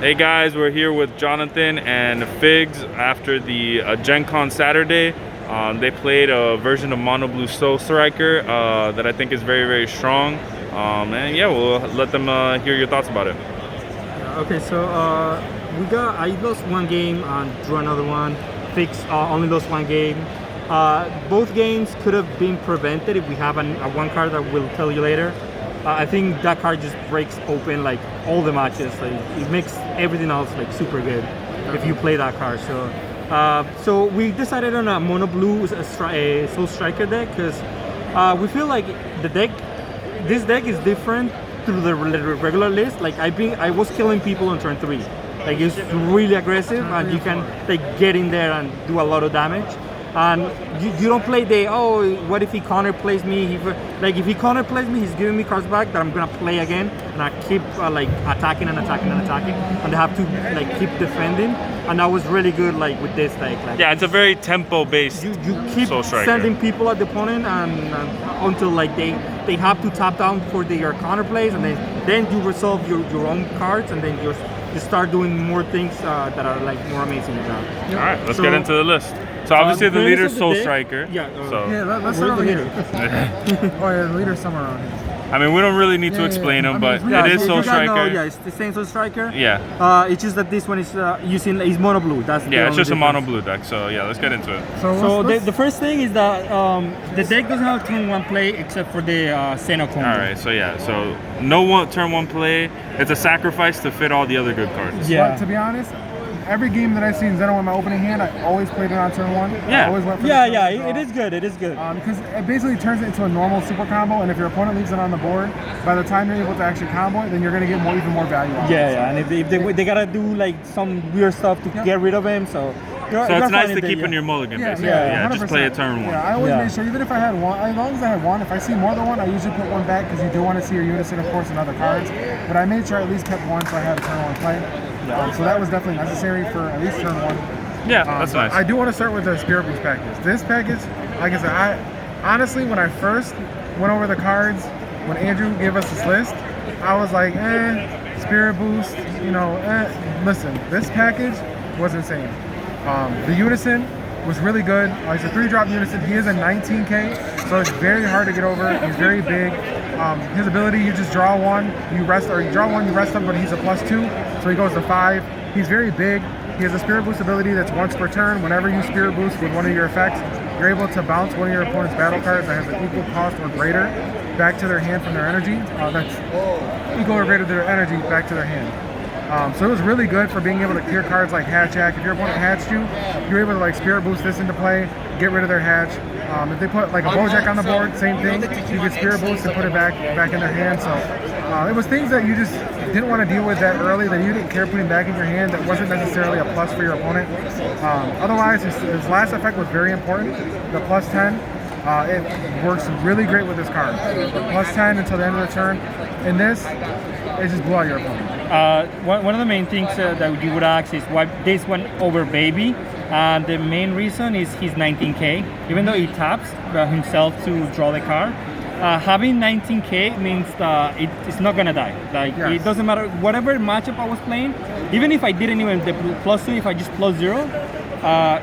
Hey guys, we're here with Jonathan and Figs after the Gencon Saturday. They played a version of Mono Blue Soul Striker that I think is very, very strong. And yeah, we'll let them hear your thoughts about it. Okay, so I lost one game and drew another one. Figs only lost one game. Both games could have been prevented if we have a one card that we'll tell you later. I think that card just breaks open like all the matches. Like it makes everything else like super good if you play that card. So we decided on a Mono Blue Soul Striker deck because we feel like this deck is different through the regular list. Like I was killing people on turn 3. Like it's really aggressive and you can like get in there and do a lot of damage. And you don't play what if he counter plays me? If he counter plays me, he's giving me cards back that I'm gonna play again, and I keep like attacking and attacking and attacking, and they have to like keep defending. And that was really good like with this deck. Like, yeah, it's a very tempo based. You keep sending people at the opponent and until like they have to tap down for your counter plays, and then you resolve your own cards, and then you start doing more things that are like more amazing. All right, let's get into the list. So obviously the leader is Soul Striker. Yeah. Let's start over here. The leader's somewhere around here. I mean, we don't really need to explain him, but it is Soul Striker. Yeah, it's the same Soul Striker. Yeah. It's just that this one is is Mono Blue. That's it's just a Mono Blue deck. So yeah, let's get into it. So the first thing is that the deck doesn't have turn 1 play except for the Senna combo. All right. So yeah. So no turn 1 play. It's a sacrifice to fit all the other good cards. Yeah. But to be honest, every game that I've seen Zeno in my opening hand, I always played it on turn 1. Yeah. I always went for it is good. It is good. Because it basically turns it into a normal super combo, and if your opponent leaves it on the board, by the time you're able to actually combo it, then you're going to get even more value out of it. And if they gotta do like some weird stuff to get rid of him, so it's nice to keep in your mulligan, basically. Yeah, just play a turn 1. Yeah, I always make sure, even if I had one, as long as I had one, if I see more than one, I usually put one back because you do want to see your unison, of course, and other cards. But I made sure I at least kept one so I had a turn 1 play. So that was definitely necessary for at least turn 1. Yeah, that's nice. I do want to start with the Spirit Boost package. This package, like I said, honestly, when I first went over the cards, when Andrew gave us this list, I was like, Spirit Boost, Listen, this package was insane. The unison was really good. He's a 3-drop unison. He is a 19K, so it's very hard to get over. He's very big. His ability, you just draw one, you draw one, you rest him, but he's a +2, so he goes to 5. He's very big. He has a Spirit Boost ability that's once per turn. Whenever you Spirit Boost with one of your effects, you're able to bounce one of your opponent's battle cards that has an equal cost or greater back to their hand from their energy. That's equal or greater to their energy back to their hand. So it was really good for being able to clear cards like Hatchack. If your opponent hatched you, you're able to like Spirit Boost this into play, get rid of their hatch. If they put like a Bojack on the board, same thing. You get Spirit Boost and put it back in their hand. So it was things that you just didn't want to deal with that early, that you didn't care putting back in your hand, that wasn't necessarily a plus for your opponent. Otherwise, his last effect was very important, the +10. It works really great with this card. The +10 until the end of the turn. In this, it just blew out your opponent. One of the main things that you would ask is why this went over Baby. And the main reason is he's 19K. Even though he taps himself to draw the card, having 19K means that it's not gonna die. Like It doesn't matter whatever matchup I was playing. Even if I didn't even the +2, if I just +0,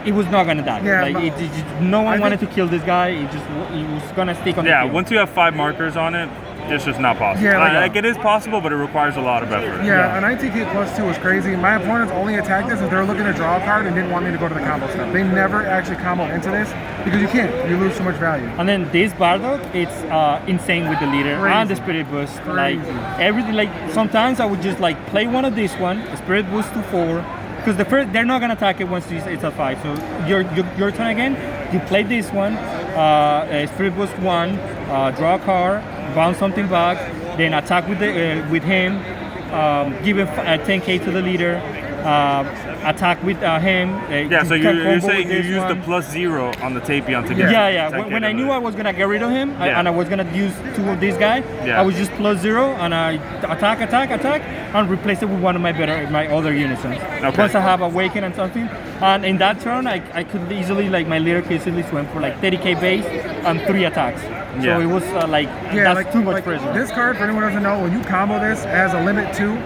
it was not gonna die. Yeah, no one wanted to kill this guy. He was gonna stick on the field. Once you have 5 markers on it, it's just not possible. Yeah, it is possible, but it requires a lot of effort. Yeah, a 19K +2 was crazy. My opponents only attacked this if they were looking to draw a card and didn't want me to go to the combo step. They never actually combo into this because you can't. You lose too much value. And then this Bardock, it's insane with the leader and the Spirit Boost. Like everything. Like sometimes I would just like play one of this one, Spirit Boost to 4. Because they're not gonna attack it once it's at 5. So your turn again. You play this one, Spirit Boost 1, draw a card, bounce something back, then attack with him, give him 10K to the leader, attack with him. So you're saying you use the +0 on the Tapion to get. When I knew I was gonna get rid of him and I was gonna use 2 of these guys, I was just +0 and I attack, and replace it with one of my other unisons. Once I have Awaken and something, and in that turn I could easily my leader could easily swim for 30K base and 3 attacks. So it was that's too much pressure. This card, for anyone who doesn't know, when you combo this as a limit 2,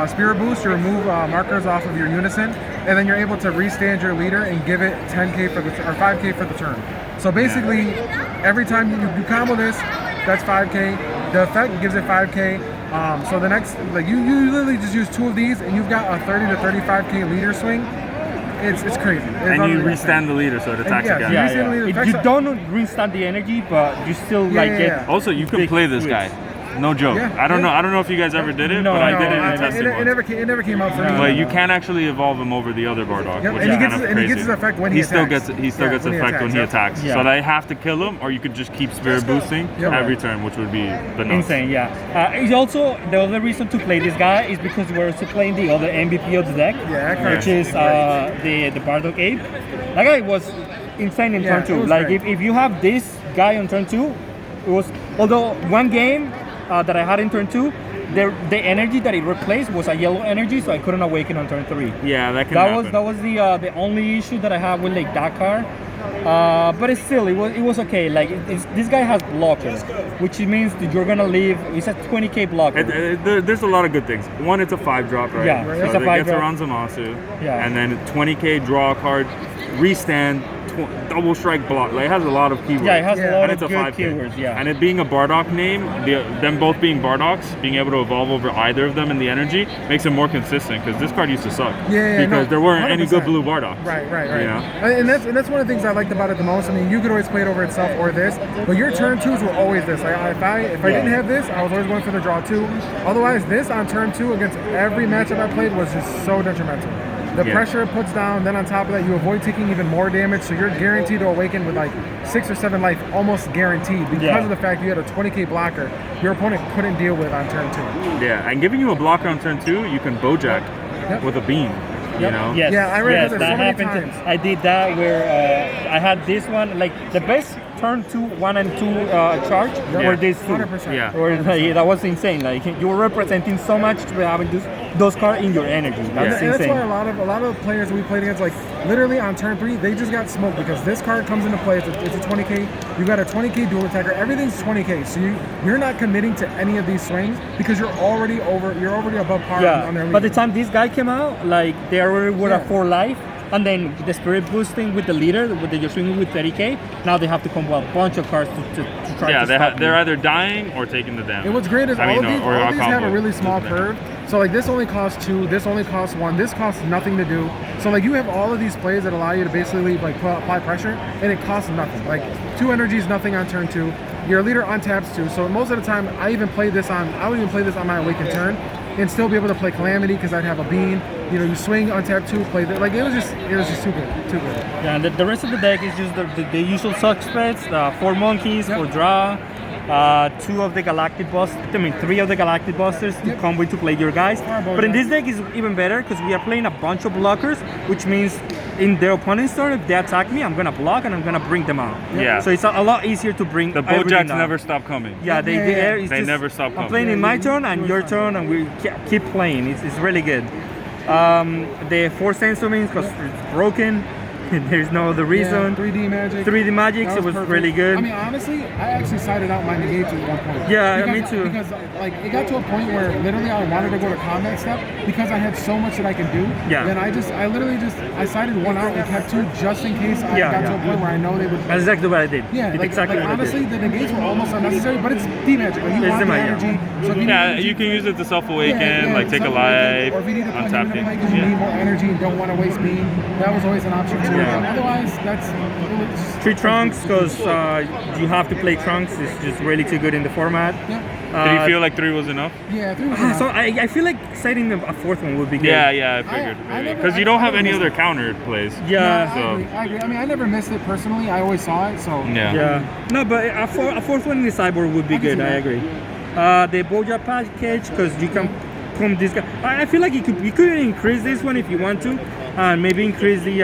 Spirit Boost, you remove markers off of your Unison, and then you're able to restand your leader and give it 10k for the or 5k for the turn. So basically, every time you combo this, that's 5k. The effect gives it 5k. So the next, like you literally just use 2 of these, and you've got a 30 to 35k leader swing. It's crazy. And you restand the leader so it attacks yeah, again. You don't restand the energy, but you still get. Also, you can play this guy. No joke. Yeah, I don't know if you guys ever did it, No, but I no, did it I- and tested it never came out for me. But you can actually evolve him over the other Bardock, Yep, which and is he gets kind of his- and crazy. he gets his effect when he still attacks. gets effect when he attacks. Yeah. So they have to kill him, or you could just keep spirit boosting Yep. every turn, which would be bananas. Insane, yeah. It's also the other reason to play this guy is because we're also playing the other MVP of the deck, Yeah, that which is the Bardock Ape. That guy was insane in Yeah, turn 2. it was Like great. if you have this guy on turn 2, it was although one game that I had in turn 2, the energy that it replaced was a yellow energy, so I couldn't awaken on turn 3. Yeah, that can That happen. was the only issue that I have with like that card. But it was okay. Like this guy has blocker, which means that you're gonna leave. It's a 20k blocker. There's a lot of good things. One, it's a 5-drop, right? Yeah, so it's a it 5 gets drop. around Zamasu. Yeah. And then 20k draw a card, restand, double strike block. Like, it has a lot of keywords. Yeah, it has a lot and of it's a good 5K. keywords. Yeah. And it being a Bardock name, them both being Bardocks, being able to evolve over either of them in the energy makes it more consistent. Because this card used to suck. Because there weren't any good 100%. blue Bardocks. Right. You know? And that's one of the things I liked about it the most. I mean, you could always play it over itself or this, but your turn 2s were always this. Like if I didn't have this, I was always going for the draw 2. Otherwise, this on turn 2 against every matchup I played was just so detrimental. The pressure it puts down, then on top of that, you avoid taking even more damage, so you're guaranteed to awaken with like 6 or 7 life, almost guaranteed, because of the fact you had a 20k blocker your opponent couldn't deal with on turn 2. Yeah, and giving you a blocker on turn 2, you can Bojack with a beam. You know? Yes, Yeah, I ran into that so many happened. times. I did that where I had this one, like the best turn 2, 1 and 2 charge were these 2. 100%. Yeah. Or, that was insane. Like you were representing so much to having those cards in your energy. That's And that's insane. why a lot of players we played against, like literally on turn 3, they just got smoked because this card comes into play. It's a 20k. You got a 20k dual attacker. Everything's 20k. So you're not committing to any of these swings because you're already above par on their lead. By the time this guy came out, like they already were at 4 life. And then the spirit boosting with the leader, you're swinging with 30k. Now they have to combo a bunch of cards to try to stop they're you. either dying or taking the damage. And what's great is all of these have a combo. really small curve. So like this only costs 2, this only costs 1, this costs nothing to do. So like you have all of these plays that allow you to basically like apply pressure, and it costs nothing. Like 2 energy is nothing on turn 2. Your leader untaps 2. So most of the time I would even play this on my awakened turn and still be able to play Calamity because I'd have a bean. You know, you swing, untap 2, play that. Like it was just too good. Yeah, and the rest of the deck is just the usual suspects: 4 monkeys for draw, 2 of the galactic busters. I mean, 3 of the galactic busters to combo to play your guys. But in this deck is even better because we are playing a bunch of blockers, which means in their opponent's turn, if they attack me, I'm gonna block and I'm gonna bring them out. Yeah. So it's a lot easier to bring The everything Bojacks out. never stop coming. Yeah, Yeah. They never stop I'm coming. playing in my turn and your turn, and we keep playing. It's really good. The 4 sensor means because it's broken. There's no other reason. 3D magic. 3D magic, That it was perfect. really good. I mean, honestly, I actually sided out my negates at one point. Yeah, me too. Because like it got to a point where literally I wanted to go to combat step because I had so much that I can do. Yeah. Then I sided 1 out and kept 2 just in case I got to a point where I know they would. That's exactly what I did. Yeah, Did like, exactly like what honestly, I did. the negates were almost unnecessary, but it's D-magic. Like, you It's want the D-magic, energy. So if you Yeah, need energy, you can use it to self-awaken, like take a life, or if you need to put him untap in a it. play because you need more energy and don't want to waste beam, that was always an option too. Yeah. But otherwise, that's it was just- 3 trunks because you have to play trunks. It's just really too good in the format. Yeah. Did you feel like 3 was enough? Yeah, 3 was So enough. I feel like setting a 4th one would be good. Yeah, I figured. I never- Because you don't have I any never other counter plays. Yeah. I agree. I mean, I never missed it personally. I always saw it, so. Yeah. No, but a 4th one in the sideboard would be good. I agree. The Boja package because you can come this guy. I feel like you could increase this one if you want to, and maybe increase the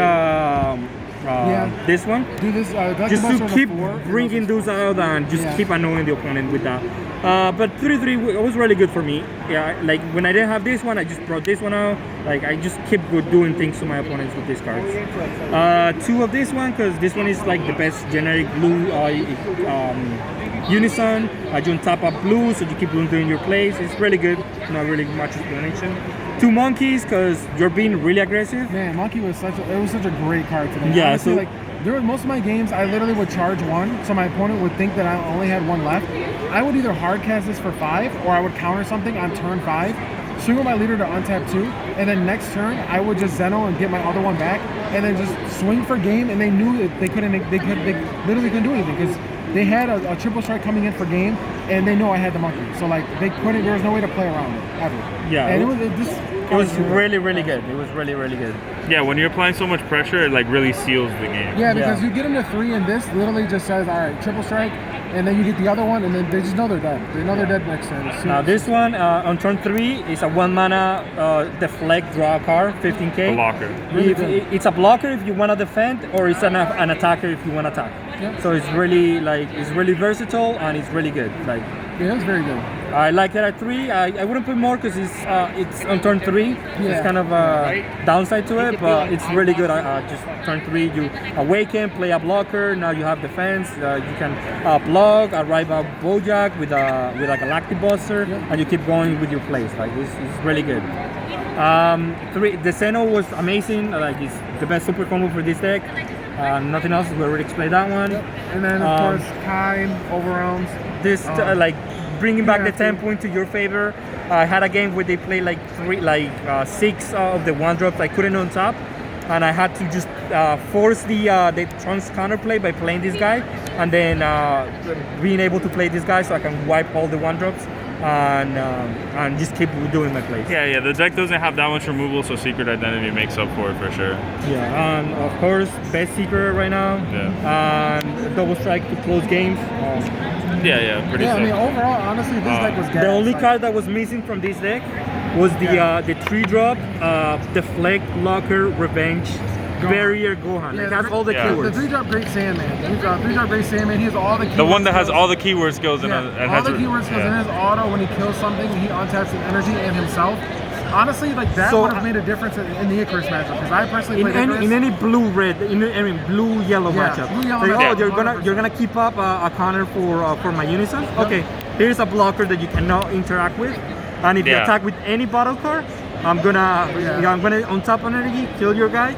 this one. Do this. Just to keep bringing those out and just keep annoying the opponent with that. But 3-3 was really good for me. Yeah, like when I didn't have this one, I just brought this one out. Like I just keep doing things to my opponents with these cards. 2 of this one because this one is like the best generic blue Unison. You untap a blue, so you keep blue during your plays. It's really good. Not really much explanation. 2 monkeys, because you're being really aggressive. Man, Monkey was such a great card today. Yeah, Honestly, so like during most of my games, I literally would charge 1, so my opponent would think that I only had 1 left. I would either hard cast this for 5, or I would counter something on turn 5, swing with my leader to untap 2, and then next turn I would just Zeno and get my other one back, and then just swing for game. And they knew that they literally couldn't do anything because they had a triple strike coming in for game, and they know I had the monkey. So like they couldn't. There was no way to play around it ever. Yeah, and it was really good. It was really good. Yeah, when you're applying so much pressure, it like really seals the game. Yeah, because Yeah. you get them to 3, and this literally just says, all right, triple strike, and then you get the other one, and then they just know they're dead. They know they're dead next turn. Now this one on turn 3 is a 1 mana deflect, draw a card, 15k. Blocker. Really good. It's a blocker if you want to defend, or it's an attacker if you want to attack. Yep. So it's really versatile, and it's really good. Like Yeah, it's very good. I like it at 3. I wouldn't put more because it's on turn 3. Yeah. It's kind of a downside to it, but it's really good. Just turn 3, you awaken, play a blocker. Now you have defense. You can block, arrive a Bojack with a Galactic Buster, and you keep going with your plays. Like it's really good. 3, the Zeno was amazing. Like it's the best super combo for this deck. Nothing else. We already explained that one. And then of course Kai overrounds. This like bringing back yeah, the 10 point to your favor. I had a game where they played like 6 of the 1-drops I couldn't on top, and I had to just force the Trunks counterplay by playing this guy, and then being able to play this guy so I can wipe all the 1-drops and just keep doing my plays. Yeah, the deck doesn't have that much removal, so Secret Identity makes up for it for sure. Yeah, and of course best secret right now. Yeah. And double strike to close games. Yeah, pretty Yeah, I sick. mean overall, honestly, this deck was gas. The only Like, card that was missing from this deck was the 3-drop deflect, blocker, revenge, barrier, Gohan. Yeah, It has all the yeah. The keywords. 3-drop Great Sandman. He's 3-drop Great Sandman. He has all the keywords. The one that has all the keyword skills and, Yeah, and all has the keyword skills in his auto. When he kills something, he untaps the energy and himself. Honestly, like that So, would have made a difference in the Icarus matchup because I personally In played Icarus. any blue-red, blue-yellow Yeah, matchup. blue-yellow Like, matchup, oh, you're gonna keep up a counter for my Unison. Okay, here's a blocker that you cannot interact with, and if you Yeah. attack with any battle card, I'm gonna untap an energy, kill your guy,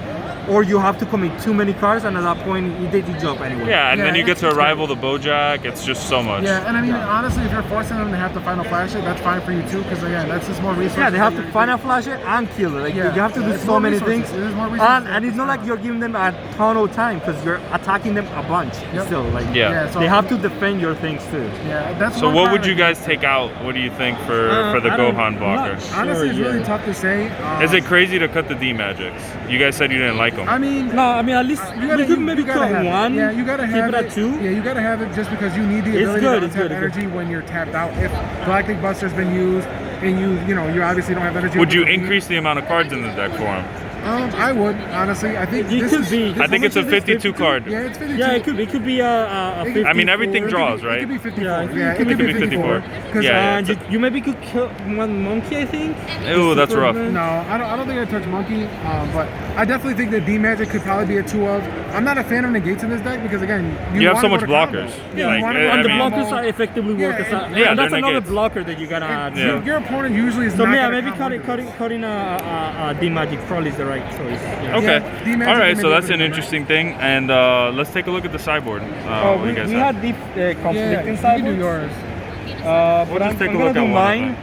or you have to commit too many cards, and at that point, you did the job anyway. Yeah, and Yeah, then you get to it's rival the Bojack. It's just so much. Yeah, and I mean, honestly, if you're forcing them to have to final flash it, that's fine for you too, because again, that's just more resources. Yeah, they have that to you- final flash it and kill it. Like Yeah. you have to do It's so more many resources. things, It is more resources and it's not like you're giving them a ton of time because you're attacking them a bunch. Yep. Still, like Yeah. so they have to defend your things too. Yeah, that's So one what card would I you think- guys take out? What do you think for the I don't- Gohan blocker? Honestly, it's Sure, really yeah. tough to say. Is it crazy to cut the D magics? You guys said you didn't like them. I mean, No, I mean at least you could maybe gotta cut have it. one. Yeah, you gotta keep have it at 2. Yeah, you gotta have it just because you need the It's ability good, to it's untap good, it's energy when you're tapped out. If Galactic Buster's been used and you obviously don't have energy. Would you with the- increase the amount of cards in the deck for him? I would honestly. I think It this could is, be. this- I think it's a 52 card. Yeah, it's 52. Yeah, it could be a 54. I mean, everything It could draws, be- right? It could be 54. Yeah, Yeah, it could be 54. 'Cause, Yeah, And you maybe could kill one monkey, I think. Ew, that's rough. No, I don't think I'd touch Monkey, but I definitely think that D-Magic could probably be a 2 of. I'm not a fan of negates in this deck because, again, You have so wanna much go to combo. blockers. Yeah, Like, you wanna I go to And the mean- combo. blockers are effectively work Yeah, as a, and- yeah, and that's they're another negates. blocker that you gotta add. Yeah. Your opponent usually is So not yeah, gonna maybe combo this. cutting a D magic probably is the right choice. Yeah. Okay. Yeah, D-Magic All right, can so make that's it an better. interesting thing. And let's take a look at the sideboard. Oh, What do you guys we have? had deep conflict Yeah, inside. you do yours. But We'll just I'm take a gonna look do at one of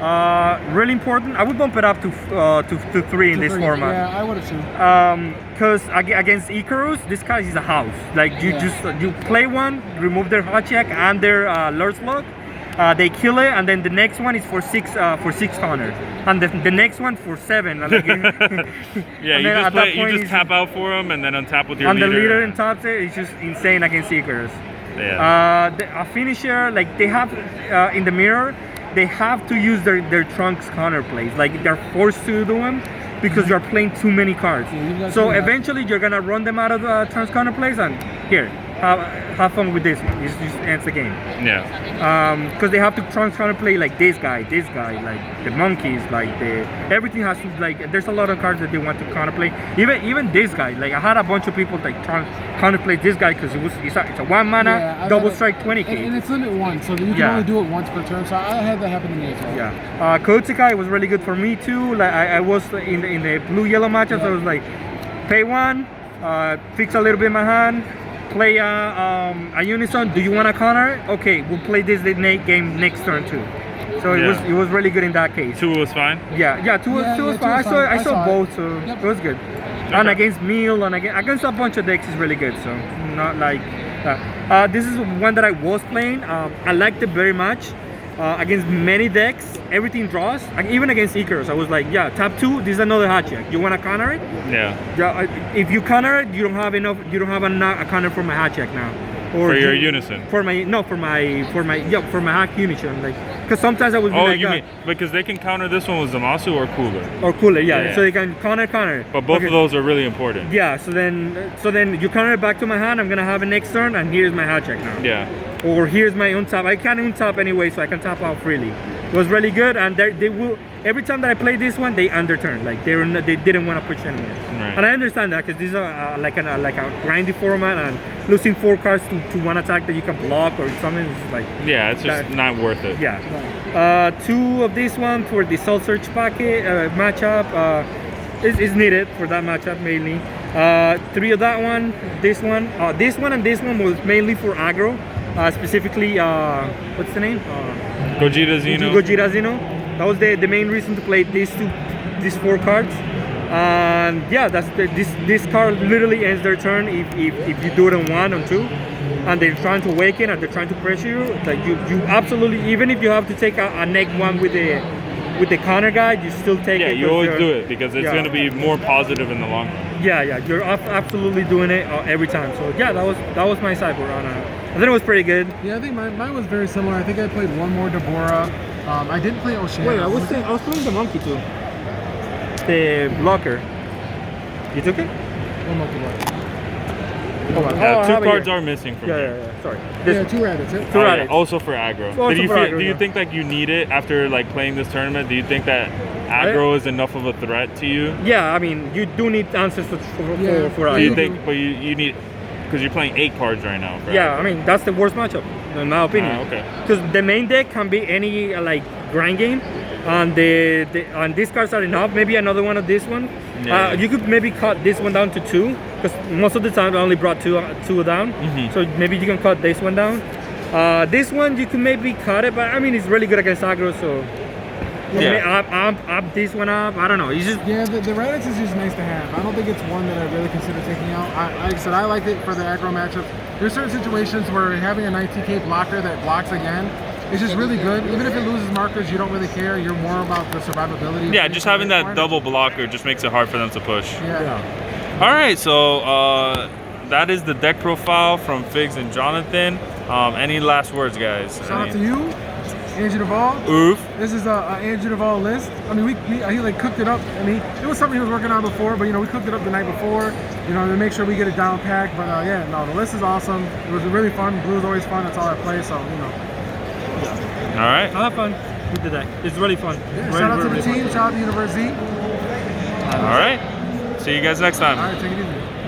mine. Really important. I would bump it up to 3 in this format. Yeah, I would have too. Because against Icarus, this guy is a house. Like you you play one, remove their hot check and their lure slug. They kill it, and then the next one is for 6 counter, and the next one for 7. Like, Yeah, and you then just at that you point just it's- tap out for him and then untap with your and leader. the leader in top it is just insane against Icarus. Yeah. A finisher, like they have in the mirror, they have to use their Trunks counter plays. Like they're forced to do them because you're playing too many cards. you got So to do that. eventually you're gonna run them out of the Trunks counter plays, and here, have have fun with this one. It just ends the game. Yeah. Because they have to try to play like this guy, like the monkeys, like everything has to like. There's a lot of cards that they want to counterplay. Even this guy, like I had a bunch of people like trying to counterplay this guy because it's a 1 mana double strike 20k. And it's limit 1, so you can only do it once per turn. So I had that happen to me as well. Yeah. Kotsukai was really good for me too. Like I was in the blue yellow matchups. I was like, pay 1, fix a little bit my hand. Play a unison. Do you want to counter? Okay, we'll play this game next turn too. So it was really good in that case. 2 was fine. Two was fine. I saw both, so it was good. Okay. And against Meal and against a bunch of decks is really good. So not like this is one that I was playing. I liked it very much. Against many decks, everything draws. Even against Icarus, I was like, yeah, tap 2. This is another hat check. You want to counter it? Yeah. If you counter it, you don't have enough. You don't have a counter for my hat check now. Or for your unison. For my hack unison. Like, because sometimes I would be like, you mean because they can counter this one with Zamasu or Cooler. Or Cooler, yeah. So they can counter. But both of those are really important. Yeah. So then you counter it back to my hand. I'm gonna have it next turn, and here's my hat check now. Yeah. Or here's my untap. I can't untap anyway, so I can tap out freely. It was really good, and they will every time that I play this one, they underturn. Like they didn't want to push anymore. Right. And I understand that because these are like a grindy format, and losing 4 cards to one attack that you can block or something is like it's just not worth it. Yeah. 2 of this one for the Soul Search packet matchup is needed for that matchup mainly. 3 of that one, this one, and this one was mainly for aggro. Specifically, what's the name? Gogeta Zeno. That was the main reason to play these 4 cards. And yeah, this card literally ends their turn if you do it on 1 or 2, and they're trying to awaken and they're trying to pressure you. Like you absolutely, even if you have to take a neg 1 with the counter guide, you still take it. Yeah, you always do it because it's going to be more positive in the long run. Yeah, you're absolutely doing it every time. So yeah, that was my sideboard on I think it was pretty good. Yeah, I think mine was very similar. I think I played 1 more Deborah. I didn't play Oceana. Wait, I was playing the monkey too. The blocker. You took it? One monkey blocker. Yeah, 2 cards are missing from here. Yeah. Sorry. 2 rabbits. 2 rabbits. Also for aggro. Do you think like you need it after like playing this tournament? Do you think that aggro is enough of a threat to you? Yeah, I mean you do need answers for aggro. Do you think? But you need. Because you're playing 8 cards right now. Yeah, I mean that's the worst matchup in my opinion. Okay. Because the main deck can be any like grind game, and and these cards are enough. Maybe another one of this one. Yeah. You could maybe cut this one down to 2, because most of the time I only brought two down. Mm-hmm. So maybe you can cut this one down. This one you can maybe cut it, but I mean it's really good against aggro, so. Up this one up. I don't know. It's just the Radix is just nice to have. I don't think it's one that I really consider taking out. Like I said, I like it for the aggro matchups. There's certain situations where having a 19k blocker that blocks again is just really good. Even if it loses markers, you don't really care. You're more about the survivability. Yeah, just having that double blocker just makes it hard for them to push. Yeah. All right, so that is the deck profile from Figs and Jonathan. Any last words, guys? Shout out to you. Andrew Duvall. Oof. This is a Andrew Duvall list. I mean, he like cooked it up, and it was something he was working on before, but we cooked it up the night before, to make sure we get it down packed. But the list is awesome. It was really fun. Blue's always fun. That's all I play, so All right. I have fun with the deck. It's really fun. Yeah, shout out to the team. Shout out to University. All right. See you guys next time. All right, take it easy.